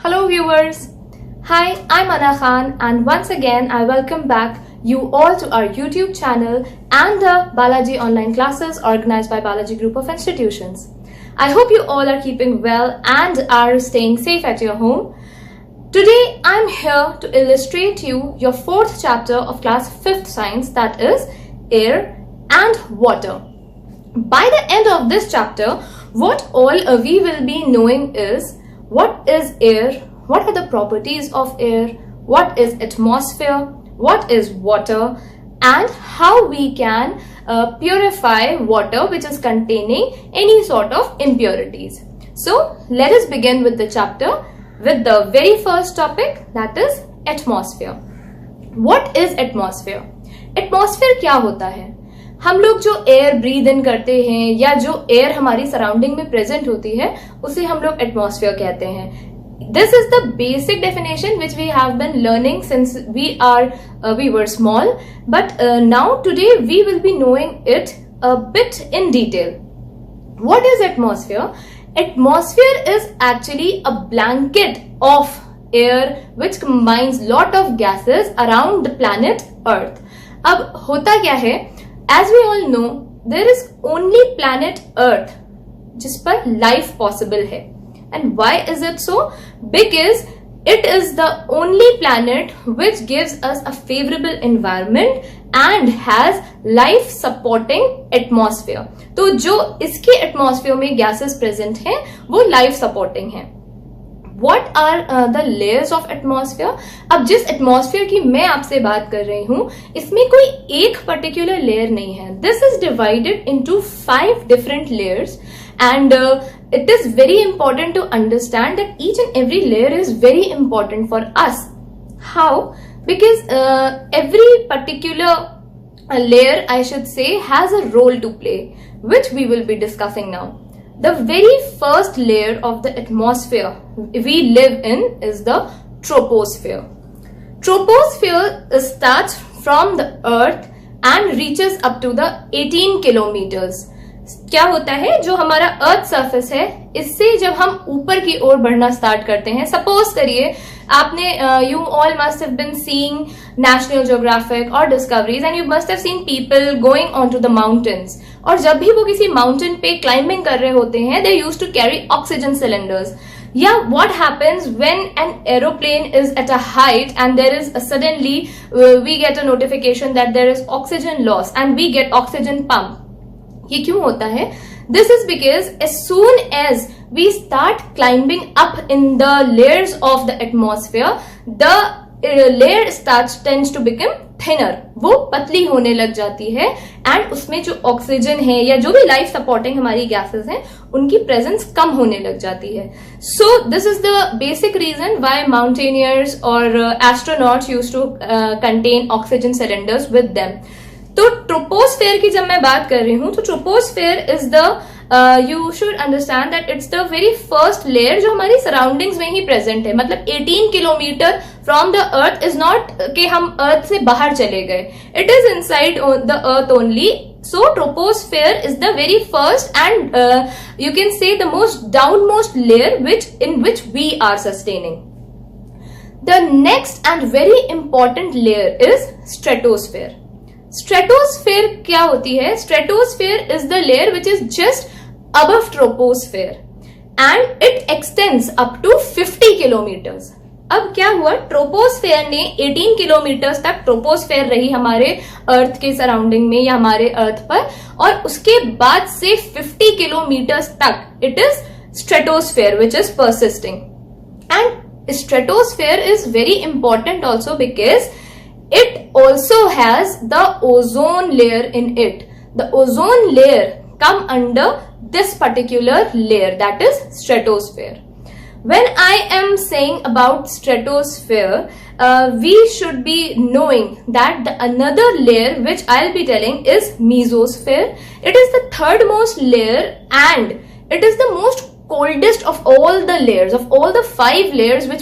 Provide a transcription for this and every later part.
Hello viewers. Hi, I'm Ana Khan and once again I welcome back you all to our YouTube channel and the Balajee online classes organized by Balajee Group of Institutions. I hope you all are keeping well and are staying safe at your home. Today I'm here to illustrate you your fourth chapter of class 5th science, that is air and water. By the end of this chapter, what all we will be knowing is what is air, what are the properties of air, what is atmosphere, what is water, and how we can purify water which is containing any sort of impurities. So let us begin with the chapter with the very first topic, that is atmosphere. What is atmosphere? Atmosphere क्या होता है? हम लोग जो air breathe in करते हैं या जो एयर हमारी सराउंडिंग में प्रेजेंट होती है उसे हम लोग एटमॉस्फेयर कहते हैं. This is the basic definition which we have been learning since we were small, but now today we will be knowing it a bit in detail. What is atmosphere? Atmosphere is actually a blanket of air which combines lot of gases around the planet earth. अब होता क्या है, as we all know, there is only planet Earth जिस पर life possible है. And why is it so? Because it is the only planet which gives us a favorable environment and has life supporting atmosphere. तो जो इसके atmosphere में gases present हैं वो life supporting हैं. What are the layers of atmosphere? अब जिस atmosphere की मैं आपसे बात कर रही हूँ इसमें कोई एक particular layer नहीं है. This is divided into 5 different layers and it is very important to understand that each and every layer is very important for us. How? Because every particular layer, I should say, has a role to play, which we will be discussing now. The very first layer of the atmosphere we live in is the troposphere. Troposphere starts from the earth and reaches up to the 18 kilometers. क्या होता है, जो हमारा earth surface है इससे जब हम ऊपर की ओर बढ़ना स्टार्ट करते हैं, सपोज करिए आपने you all must have been seeing National Geographic और Discoveries and you must have seen people going on to the mountains. और जब भी वो किसी माउंटेन पे क्लाइंबिंग कर रहे होते हैं they used to carry oxygen cylinders. Yeah, what happens when an aeroplane is at a height and there is suddenly we get a notification that there is oxygen loss and we get oxygen pump. ये क्यों होता है? This is because as soon as we start climbing up in the layers of the atmosphere, the layer tends to become thinner. वो पतली होने लग जाती है एंड उसमें जो ऑक्सीजन है या जो भी लाइफ सपोर्टिंग हमारी गैसेस हैं उनकी प्रेजेंस कम होने लग जाती है. So this is the basic reason why mountaineers और astronauts used to contain oxygen cylinders with them. तो ट्रोपोस्फेयर की जब मैं बात कर रही हूं तो troposphere is the you should understand that it's the very first layer जो हमारी सराउंडिंग्स में ही प्रेजेंट है. मतलब 18 kilometre from the earth is not कि हम अर्थ से बाहर चले गए, it is inside the earth only. So troposphere is the very first and you can say the most downmost layer in which we are sustaining. The next and very important layer is stratosphere. Stratosphere क्या होती है? Stratosphere is the layer which is just above troposphere and it extends up to 50 kilometers. अब क्या हुआ, troposphere ने 18 kilometres तक troposphere रही हमारे अर्थ के सराउंडिंग में या हमारे अर्थ पर, और उसके बाद से 50 किलोमीटर्स तक it is stratosphere which is persisting. And stratosphere is very important also because it also has the ozone layer in it. The ozone layer come under this particular layer, that is stratosphere. When I am saying about stratosphere, we should be knowing that the another layer which I'll be telling is mesosphere. It is the third most layer and it is the most coldest of all the layers, of all the 5 layers which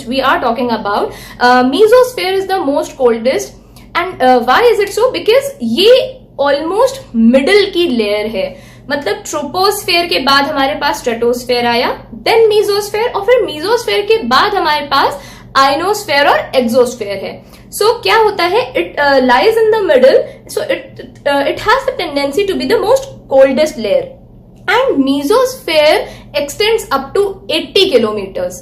we are talking about. Mesosphere is the most coldest and why is it so? Because ये almost middle की layer है. मतलब troposphere के बाद हमारे पास stratosphere आया, then mesosphere, और फिर मीजोस्फेयर के बाद हमारे पास आइनोस्फेयर और एक्सोस्फेयर है. सो क्या होता है, it lies in the middle, so it has the tendency to be the most coldest layer, and mesosphere extends up to 80 kilometers.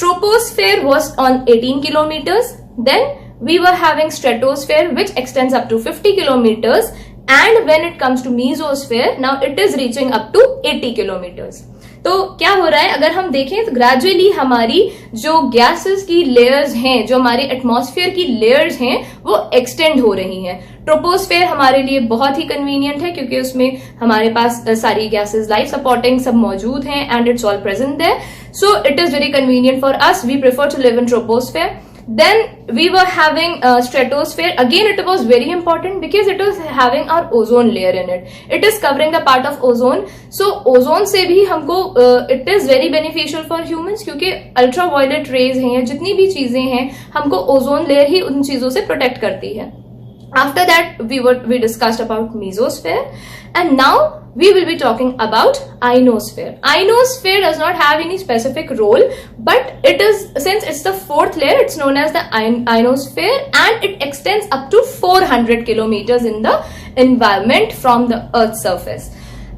Troposphere was on 18 kilometers. Then we were having stratosphere which extends up to 50 kilometers, and when it comes to mesosphere, now it is reaching up to 80 kilometers. तो क्या हो रहा है, अगर हम देखें तो gradually हमारी जो गैसेस की लेयर्स हैं, जो हमारे एटमॉस्फेयर की लेयर्स हैं, वो एक्सटेंड हो रही हैं. ट्रोपोस्फेयर हमारे लिए बहुत ही कन्वीनियंट है क्योंकि उसमें हमारे पास सारी गैसेस लाइफ सपोर्टिंग सब मौजूद हैं, and it's all present there, so it is very convenient for us. We prefer to live in troposphere. Then we were having stratosphere. Again, it was very important because it was having our ozone layer in it. It is covering the part of ozone. So ozone से भी हमको it is very beneficial for humans क्योंकि ultraviolet rays हैं या जितनी भी चीजें हैं हमको ozone layer ही उन चीजों से protect करती है. After that, we discussed about mesosphere, and now we will be talking about ionosphere. Ionosphere does not have any specific role, but it is, since it's the fourth layer, it's known as the ionosphere, and it extends up to 400 kilometers in the environment from the Earth's surface.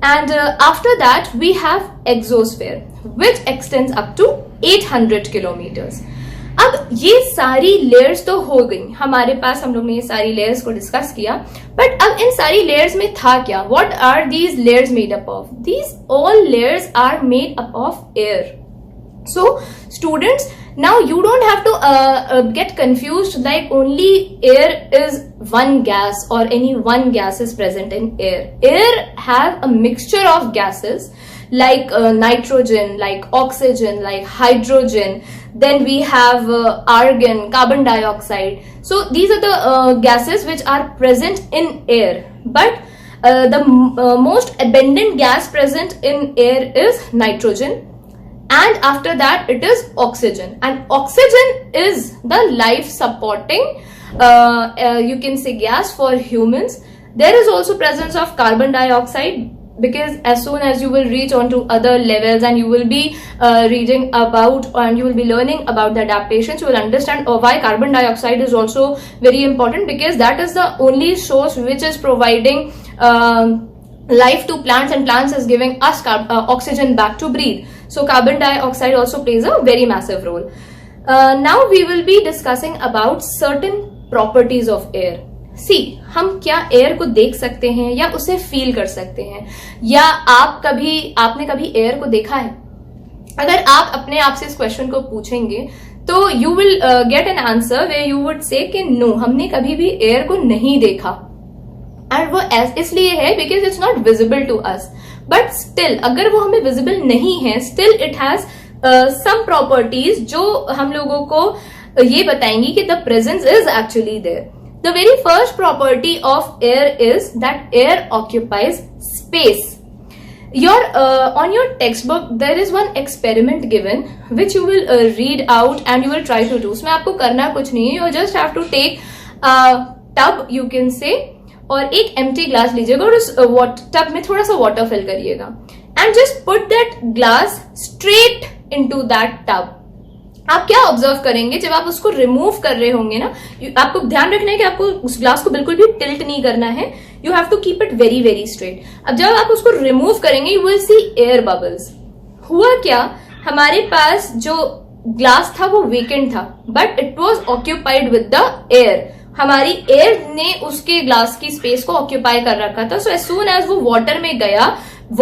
And after that, we have exosphere, which extends up to 800 kilometers. अब ये सारी layers तो हो गई हमारे पास, हम लोग ने ये सारी लेयर्स को डिस्कस किया, बट अब इन सारी लेयर्स में था क्या? What are these layers made up of? These all layers are made up of air. So students, now you don't have to get confused like only air is one gas or any one gas is present in air. Air have a mixture of gases like nitrogen, like oxygen, like hydrogen. Then we have argon, carbon dioxide. So these are the gases which are present in air. But the most abundant gas present in air is nitrogen. And after that it is oxygen. And oxygen is the life supporting you can say gas for humans. There is also presence of carbon dioxide, because as soon as you will reach on to other levels and you will be reading about and you will be learning about the adaptations, you will understand why carbon dioxide is also very important, because that is the only source which is providing life to plants, and plants is giving us oxygen back to breathe. So carbon dioxide also plays a very massive role. Now we will be discussing about certain properties of air. See, हम क्या air को देख सकते हैं या उसे feel कर सकते हैं, या आपने कभी एयर को देखा है? अगर आप अपने आप से इस क्वेश्चन को पूछेंगे तो you will get an answer way you would say कि नो, हमने कभी भी एयर को नहीं देखा. एंड वो इसलिए है because it's not visible to us. But still अगर वो हमें विजिबल नहीं है, still it has some properties जो हम लोगों को ये बताएंगी कि the presence is actually there. The very first property of air is that air occupies space. On your textbook there is one experiment given which you will read out and you will try to do. उसमें आपको करना कुछ नहीं है, you just have to take a tub you can say, और एक empty glass लीजिएगा और उस tub में थोड़ा सा water fill करिएगा, and just put that glass straight into that tub. आप क्या ऑब्जर्व करेंगे जब आप उसको रिमूव कर रहे होंगे ना, आपको ध्यान रखना है कि आपको उस ग्लास को बिल्कुल भी टिल्ट नहीं करना है. You have to keep it very very straight. अब जब आप उसको रिमूव करेंगे you will see air bubbles. हुआ क्या, हमारे पास जो ग्लास था वो वेकेंट था, but it was occupied with the air. हमारी एयर ने उसके ग्लास की स्पेस को ऑक्यूपाई कर रखा था. सो एज सून एज वो वाटर में गया,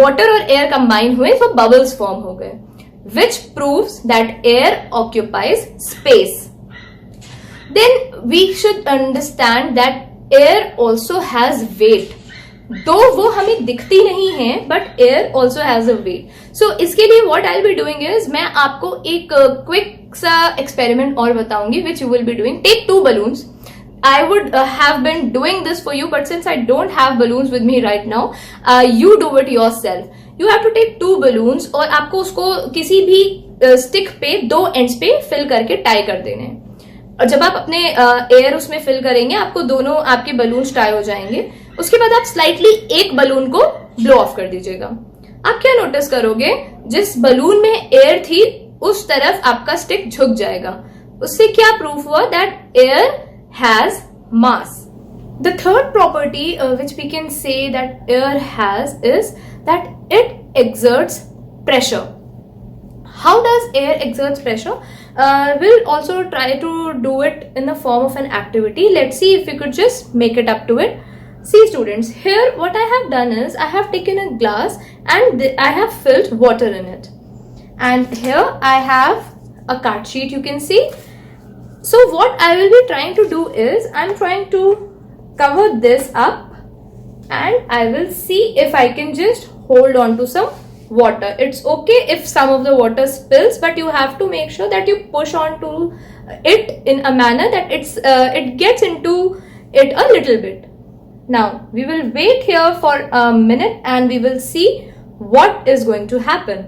वाटर और एयर कंबाइन हुए तो बबल्स फॉर्म हो गए, which proves that air occupies space. Then we should understand that air also has weight. Though वो हमें दिखती नहीं है, but air also has a weight. So इसके लिए what I'll be doing is मैं आपको एक quick सा experiment और बताऊंगी which you will be doing. Take two balloons. I would have been doing this for you, but since I don't have balloons with me right now, you do it yourself. You have to take two balloons और आपको उसको किसी भी stick पे दो ends पे fill करके tie कर देने हैं. और जब आप अपने एयर उसमें फिल करेंगे आपको दोनों आपके बलून्स टाई हो जाएंगे. उसके बाद आप स्लाइटली एक बलून को ब्लो ऑफ कर दीजिएगा। आप क्या नोटिस करोगे, जिस बलून में एयर थी उस तरफ आपका स्टिक झुक जाएगा। उससे क्या प्रूफ हुआ? That air has mass. The third property which we can say that air has is that it exerts pressure. How does air exerts pressure? We'll also try to do it in the form of an activity. Let's see if we could just make it up to it. See students, here what I have done is I have taken a glass and I have filled water in it. And here I have a card sheet, you can see. So what I will be trying to do is I'm trying to cover this up and I will see if I can just hold on to some water. It's okay if some of the water spills, but you have to make sure that you push on to it in a manner that it gets into it a little bit. Now we will wait here for a minute and we will see what is going to happen.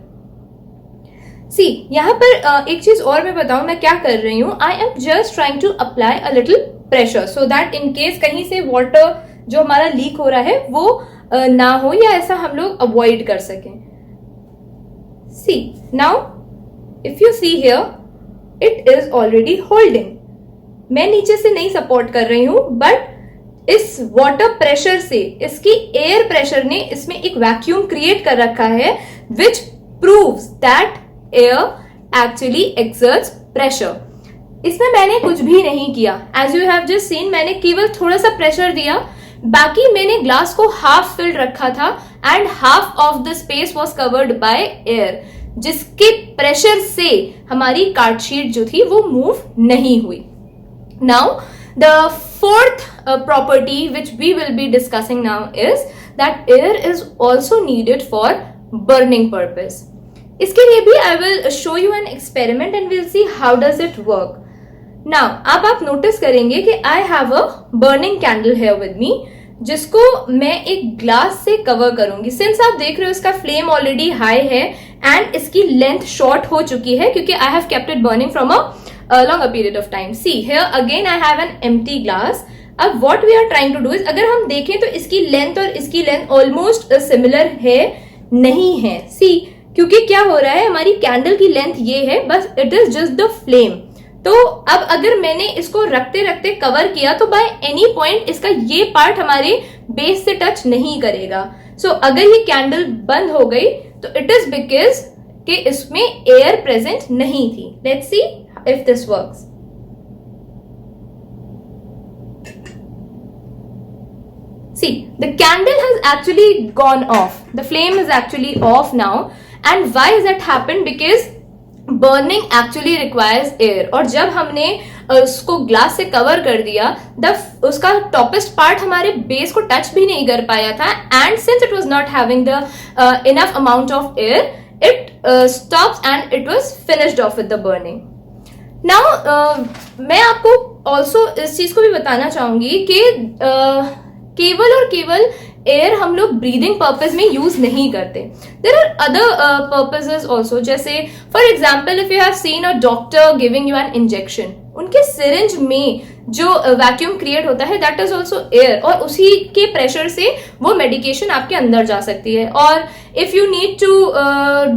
See, यहाँ पर एक चीज और मैं बताऊं मैं क्या कर रही हूँ. I am just trying to apply a little pressure so that in case कहीं से water जो हमारा लीक हो रहा है वो ना हो या ऐसा हम लोग अवॉइड कर सकें. See, now if you see here, it is already holding. मैं नीचे से नहीं सपोर्ट कर रही हूँ, बट इस वाटर प्रेशर से, इसकी एयर प्रेशर ने इसमें एक वैक्यूम क्रिएट कर रखा है, which proves that air actually exerts pressure. इसमें मैंने कुछ भी नहीं किया. As you have just seen, मैंने केवल थोड़ा सा प्रेशर दिया, बाकी मैंने ग्लास को हाफ फिल्ड रखा था and half of the space was covered by air, जिसके प्रेशर से हमारी कार्डशीट जो थी वो मूव नहीं हुई. Now the fourth property which we will be discussing now is that air is also needed for burning purpose. इसके लिए भी I will show you an experiment and will see how does it work. Now अब आप notice करेंगे कि I have a burning candle here with me, जिसको मैं एक ग्लास से कवर करूंगी. सिंस आप देख रहे हो इसका फ्लेम ऑलरेडी हाई है एंड इसकी लेंथ शॉर्ट हो चुकी है क्योंकि I have kept it burning from a longer period of time. See here again I have an empty glass. अब what we are trying to do is, अगर हम देखें तो इसकी लेंथ और इसकी लेंथ ऑलमोस्ट सिमिलर है, नहीं है. सी, क्योंकि क्या हो रहा है, हमारी कैंडल की लेंथ ये है, बस it is just the flame. तो अब अगर मैंने इसको रखते रखते कवर किया तो बाय एनी पॉइंट इसका ये पार्ट हमारे बेस से टच नहीं करेगा. सो अगर ये कैंडल बंद हो गई तो इट इज बिकॉज कि इसमें एयर प्रेजेंट नहीं थी. Let's see if this works. See, the candle has actually gone off. The flame is actually off now. And why is that happened? Because burning actually requires air. और जब हमने उसको glass से cover कर दिया, उसका टॉपेस्ट पार्ट हमारे base को टच भी नहीं कर पाया था. And since it was not having the enough amount of air, it stops and it was finished of with the burning. Now मैं आपको ऑल्सो इस चीज को भी बताना चाहूंगी कि केवल और केवल एयर हम लोग ब्रीदिंग पर्पज में यूज नहीं करते. There are other purposes also. जैसे for example if you have seen a doctor giving you an injection, उनके सिरिंज में जो वैक्यूम क्रिएट होता है दैट इज ऑल्सो एयर, और उसी के प्रेशर से वो मेडिकेशन आपके अंदर जा सकती है. और if you need to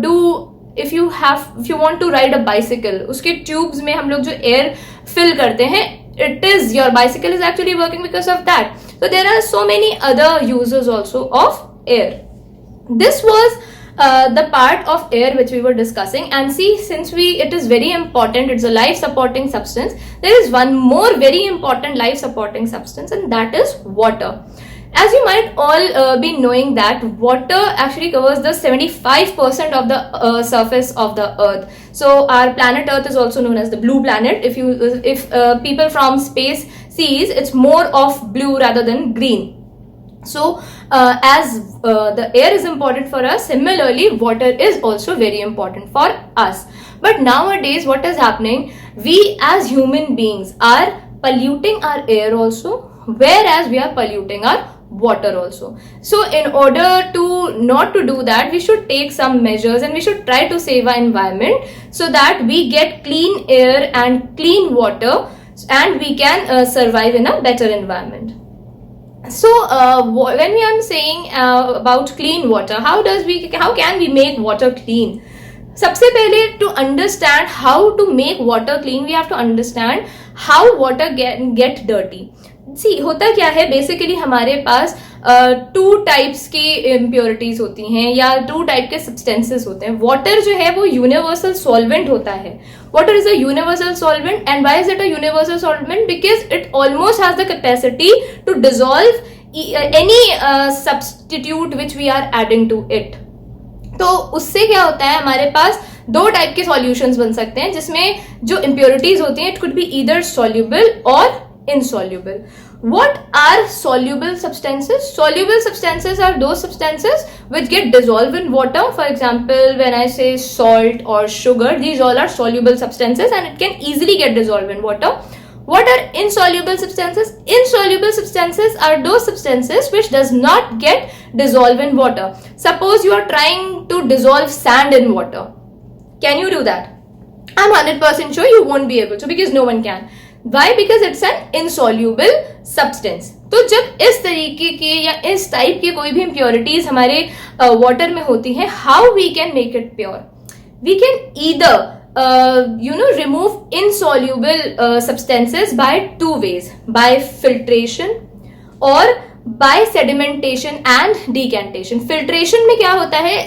do if you want to ride a bicycle, उसके ट्यूब्स में हम लोग जो एयर फिल करते हैं, it is your bicycle is actually working because of that. So there are so many other uses also of air. This was the part of air which we were discussing, and see, since it is very important, it's a life supporting substance, there is one more very important life supporting substance, and that is water. As you might all be knowing that water actually covers the 75% of the surface of the earth. So our planet earth is also known as the blue planet. If people from space sees, it's more of blue rather than green. So as the air is important for us, similarly water is also very important for us. But nowadays what is happening, we as human beings are polluting our air also, whereas we are polluting our water also. So in order to not to do that, we should take some measures and we should try to save our environment so that we get clean air and clean water and we can survive in a better environment. So when we are saying about clean water, how can we make water clean? सबसे पहले to understand how to make water clean, we have to understand how water get dirty. See, होता क्या है, basically हमारे पास two types की impurities होती हैं या टू टाइप के सब्सटेंसेस होते हैं. वाटर जो है वो यूनिवर्सल सॉल्वेंट होता है. Water is a universal solvent. And why is it a universal solvent? Because it almost has the capacity to dissolve any substitute which we are adding to it. तो उससे क्या होता है, हमारे पास दो टाइप के सॉल्यूशंस बन सकते हैं जिसमें जो इम्प्योरिटीज होती हैं, it could be either soluble और insoluble. What are soluble substances? Soluble substances are those substances which get dissolved in water. For example, when I say salt or sugar, these all are soluble substances and it can easily get dissolved in water. What are insoluble substances? Insoluble substances are those substances which does not get dissolved in water. Suppose you are trying to dissolve sand in water. Can you do that? I'm 100% sure you won't be able to, because no one can. Why? Because it's an insoluble substance. तो जब इस तरीके के या इस type के कोई भी इम्प्योरिटीज हमारे वाटर में होती हैं, how we can make it pure? We can either remove insoluble substances by two ways: by filtration or by sedimentation and decantation. Filtration में क्या होता है?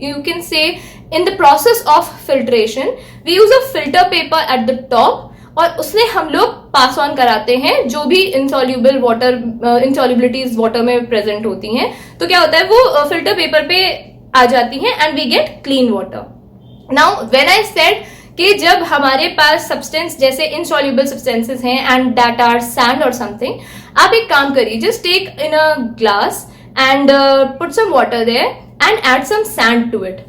You can say in the process of filtration, we use a filter paper at the top और उसमें हम लोग pass on कराते हैं जो भी इनसॉल्युबल वाटर इनसॉल्युबिलिटीज वाटर में प्रेजेंट होती हैं. तो क्या होता है, वो फिल्टर पेपर पे आ जाती हैं and we get clean water. Now when I said कि जब हमारे पास सब्सटेंस जैसे इनसॉल्युबल सब्सटेंसेस हैं एंड दैट आर सैंड और समथिंग, आप एक काम करिए, just take in a glass and put some water there and add some sand to it.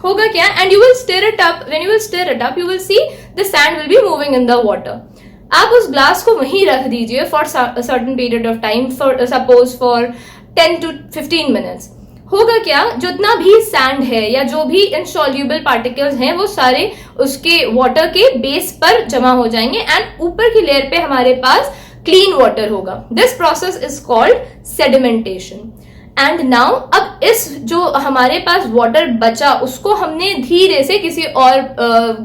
होगा क्या? And you will stir it up. When you will stir it up, you will see the sand will be moving in the water. आप उस glass को वहीं रख दीजिए for certain period of time, for suppose for 10 to 15 minutes. होगा क्या, जितना भी सैंड है या जो भी इनसॉल्युबल पार्टिकल्स हैं वो सारे उसके वाटर के बेस पर जमा हो जाएंगे एंड ऊपर की लेयर पे हमारे पास क्लीन वाटर होगा. This process is called sedimentation. And now अब इस जो हमारे पास वाटर बचा उसको हमने धीरे से किसी और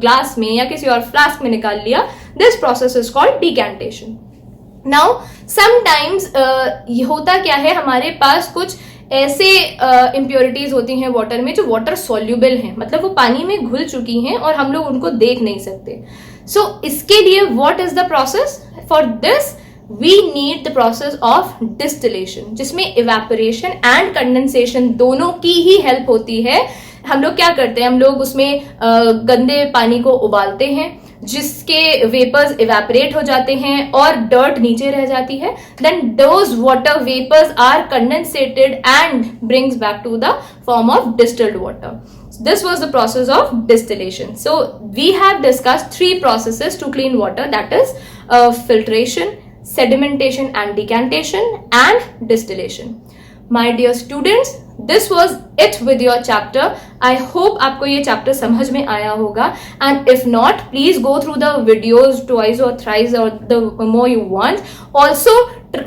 ग्लास में या किसी और फ्लास्क में निकाल लिया. This process is called decantation. Now sometimes होता क्या है, हमारे पास कुछ ऐसे इम्प्योरिटीज होती हैं वाटर में जो वाटर सॉल्युबल हैं, मतलब वो पानी में घुल चुकी हैं और हम लोग उनको देख नहीं सकते. सो इसके लिए what is the process? For this we need the process of distillation, जिसमें evaporation and condensation दोनों की ही हेल्प होती है. हम लोग क्या करते हैं, हम लोग उसमें गंदे पानी को उबालते हैं जिसके वेपर्स इवेपोरेट हो जाते हैं और डर्ट नीचे रह जाती है. Then those water vapours are condensated and brings back to the form of distilled water. This was the process of distillation. So we have discussed three processes to clean water, that is filtration, sedimentation and decantation, and distillation. My dear students, this was it with your chapter. I hope आपको ये chapter समझ में आया होगा, and if not, please go through the videos twice or thrice or the more you want. Also,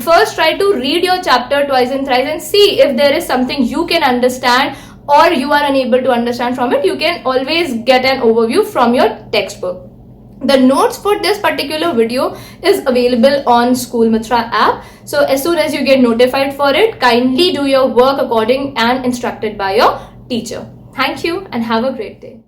first try to read your chapter twice and thrice and see if there is something you can understand or you are unable to understand from it. You can always get an overview from your textbook. The notes for this particular video is available on School Mitra app. So as soon as you get notified for it, kindly do your work according and instructed by your teacher. Thank you and have a great day.